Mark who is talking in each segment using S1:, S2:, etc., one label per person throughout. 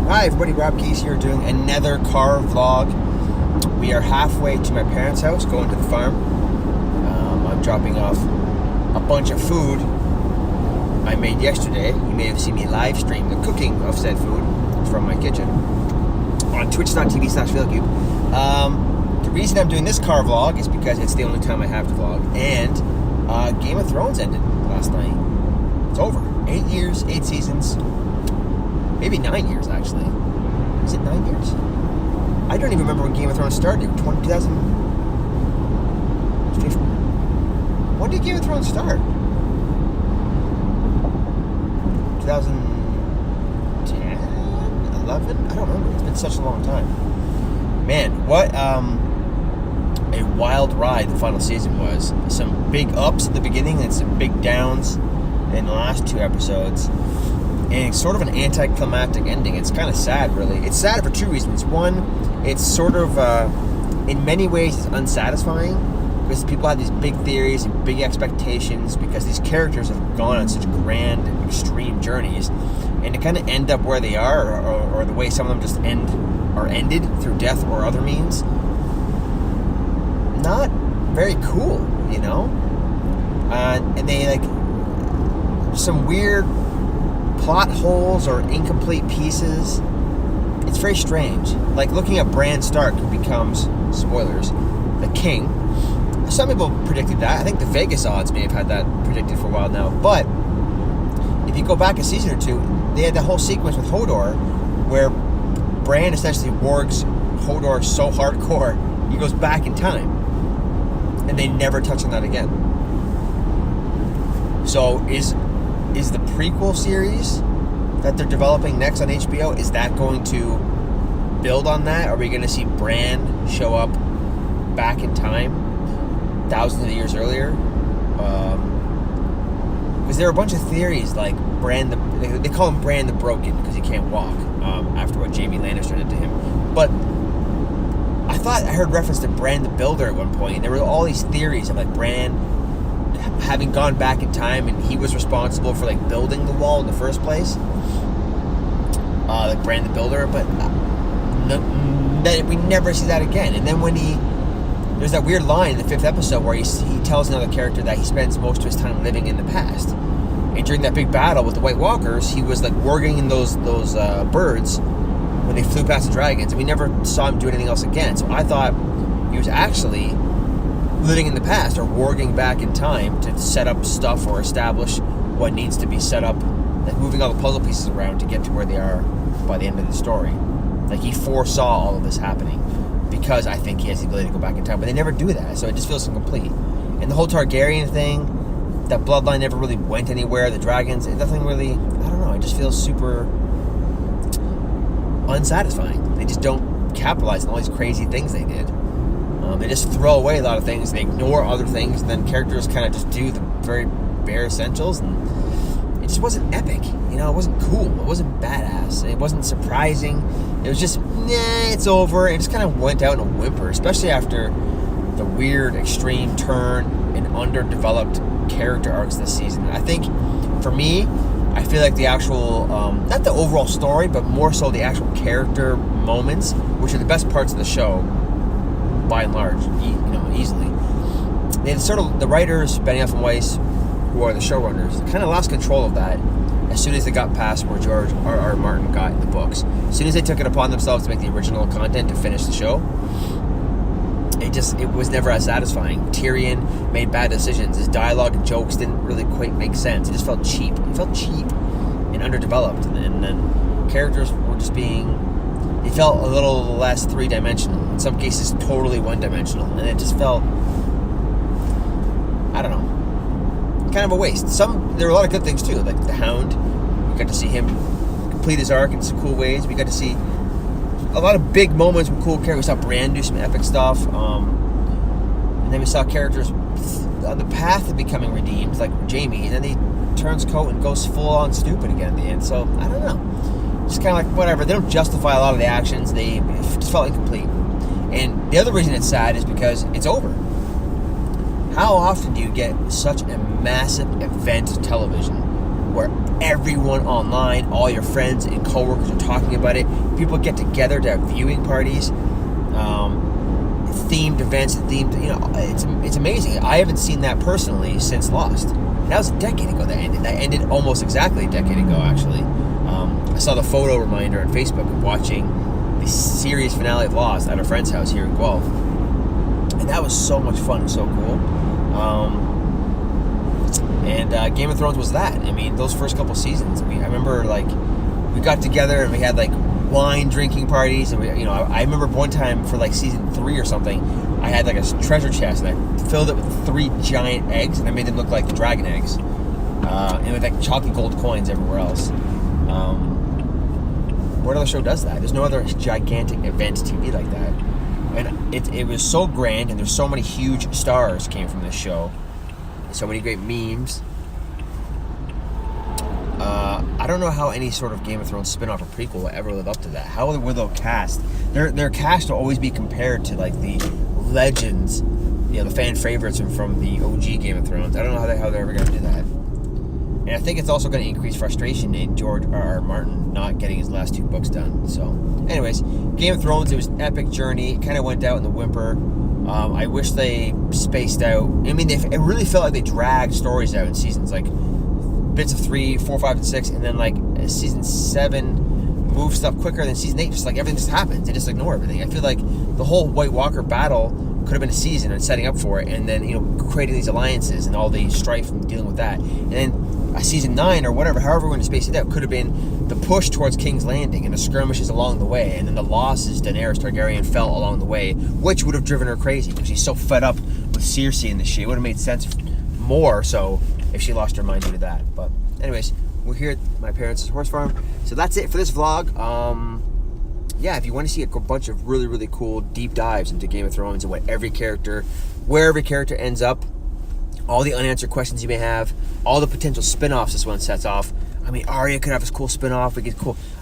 S1: Hi everybody, Rob Keys here doing another car vlog. We are halfway to my parents' house, going to the farm. I'm dropping off a bunch of food I made yesterday. You may have seen me live stream the cooking of said food from my kitchen on twitch.tv/ValeCube. The reason I'm doing this car vlog is because it's the only time I have to vlog, and Game of Thrones ended last night. It's over. 8 years, 8 seasons. Maybe 9 years, actually. Is it 9 years? I don't even remember when Game of Thrones started. 2000. When did Game of Thrones start? 2010? 11? I don't remember. It's been such a long time. Man, what a wild ride the final season was. Some big ups at the beginning and some big downs in the last 2 episodes. And it's sort of an anticlimactic ending. It's kind of sad, really. It's sad for 2 reasons. One, it's sort of, in many ways, it's unsatisfying because people have these big theories and big expectations because these characters have gone on such grand, extreme journeys, and to kind of end up where they are, or the way some of them just ended through death or other means, not very cool, you know. And they some weird plot holes or incomplete pieces. It's very strange. Like looking at Bran Stark, who becomes, spoilers, the king. Some people predicted that. I think the Vegas odds may have had that predicted for a while now. But if you go back a season or two, they had the whole sequence with Hodor where Bran essentially wargs Hodor so hardcore he goes back in time. And they never touch on that again. So is the prequel series that they're developing next on HBO, is that going to build on that? Are we going to see Bran show up back in time, thousands of years earlier? Because there are a bunch of theories like Bran, they call him Bran the Broken because he can't walk after what Jaime Lannister did to him. But I thought I heard reference to Bran the Builder at one point, and there were all these theories of like Bran having gone back in time and he was responsible for like building the wall in the first place, like Bran the Builder, but we never see that again. And then when there's that weird line in the 5th episode where he tells another character that he spends most of his time living in the past, and during that big battle with the White Walkers he was like warging in those birds when they flew past the dragons, and we never saw him do anything else again. So I thought he was actually living in the past or warging back in time to set up stuff or establish what needs to be set up, like moving all the puzzle pieces around to get to where they are by the end of the story. Like he foresaw all of this happening because I think he has the ability to go back in time, but they never do that, so it just feels incomplete. And the whole Targaryen thing, that bloodline never really went anywhere. The dragons, nothing really, I don't know, it just feels super unsatisfying. They just don't capitalize on all these crazy things they did. They just throw away a lot of things, they ignore other things, and then characters kind of just do the very bare essentials, and it just wasn't epic, you know. It wasn't cool, it wasn't badass, it wasn't surprising. It was just, it's over. It just kind of went out in a whimper, especially after the weird extreme turn and underdeveloped character arcs this season. I think, for me, I feel like the actual, not the overall story, but more so the actual character moments, which are the best parts of the show, by and large, easily. They sort of, the writers, Benioff and Weiss, who are the showrunners, kind of lost control of that as soon as they got past where George R.R. Martin got in the books. As soon as they took it upon themselves to make the original content to finish the show, it was never as satisfying. Tyrion made bad decisions. His dialogue and jokes didn't really quite make sense. It just felt cheap. It felt cheap and underdeveloped. And then characters were just they felt a little less three-dimensional. In some cases, totally one-dimensional. And it just felt, I don't know, kind of a waste. There were a lot of good things, too. Like the Hound. We got to see him complete his arc in some cool ways. We got to see a lot of big moments with cool characters. We saw Bran do some epic stuff. And then we saw characters on the path of becoming redeemed, like Jaime. And then he turns coat and goes full-on stupid again at the end. So, I don't know. Just kind of like, whatever. They don't justify a lot of the actions. It just felt incomplete. And the other reason it's sad is because it's over. How often do you get such a massive event television where everyone online, all your friends and coworkers are talking about it. People get together to have viewing parties, themed events, it's amazing. I haven't seen that personally since Lost. And that was a decade ago that ended. That ended almost exactly a decade ago, actually. I saw the photo reminder on Facebook of watching the series finale of Lost at a friend's house here in Guelph. And that was so much fun and so cool. And Game of Thrones was that. I mean, those first couple seasons, I remember, like, we got together and we had, like, wine drinking parties, and I remember one time for, like, season 3 or something, I had, like, a treasure chest, and I filled it with 3 giant eggs, and I made them look like dragon eggs, and with, like, chalky gold coins everywhere else. What other show does that? There's no other gigantic event TV like that. And it was so grand, and there's so many huge stars came from this show. So many great memes. I don't know how any sort of Game of Thrones spin-off or prequel will ever live up to that. How will they cast? Their cast will always be compared to, like, the legends, the fan favorites from the OG Game of Thrones. I don't know how they're ever going to do that. And I think it's also going to increase frustration in George R.R. Martin not getting his last 2 books done. So, anyways, Game of Thrones, it was an epic journey. It kind of went out in the whimper. I wish they spaced out. I mean, it really felt like they dragged stories out in seasons, like bits of 3, 4, 5, and 6, and then, like, season 7 moved stuff quicker than season 8. Just like everything just happens. They just ignore everything. I feel like the whole White Walker battle could have been a season and setting up for it, and then creating these alliances and all the strife and dealing with that, and then a season 9 or whatever, however we're going to space it out, could have been the push towards King's Landing and the skirmishes along the way, and then the losses Daenerys Targaryen felt along the way, which would have driven her crazy because she's so fed up with Cersei and this shit. It would have made sense more so if she lost her mind due to that. But anyways, we're here at my parents' horse farm, so that's it for this vlog. Yeah, if you want to see a bunch of really, really cool deep dives into Game of Thrones and where every character ends up, all the unanswered questions you may have, all the potential spin-offs this one sets off. I mean, Arya could have a cool spin-off. We get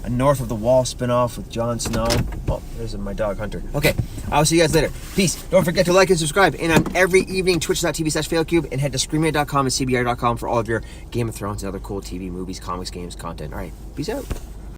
S1: a North of the Wall spin-off with Jon Snow. Oh, there's my dog, Hunter. Okay, I'll see you guys later. Peace. Don't forget to like and subscribe. And I'm every evening, twitch.tv/failcube, and head to screenmade.com and cbr.com for all of your Game of Thrones and other cool TV, movies, comics, games, content. All right, peace out.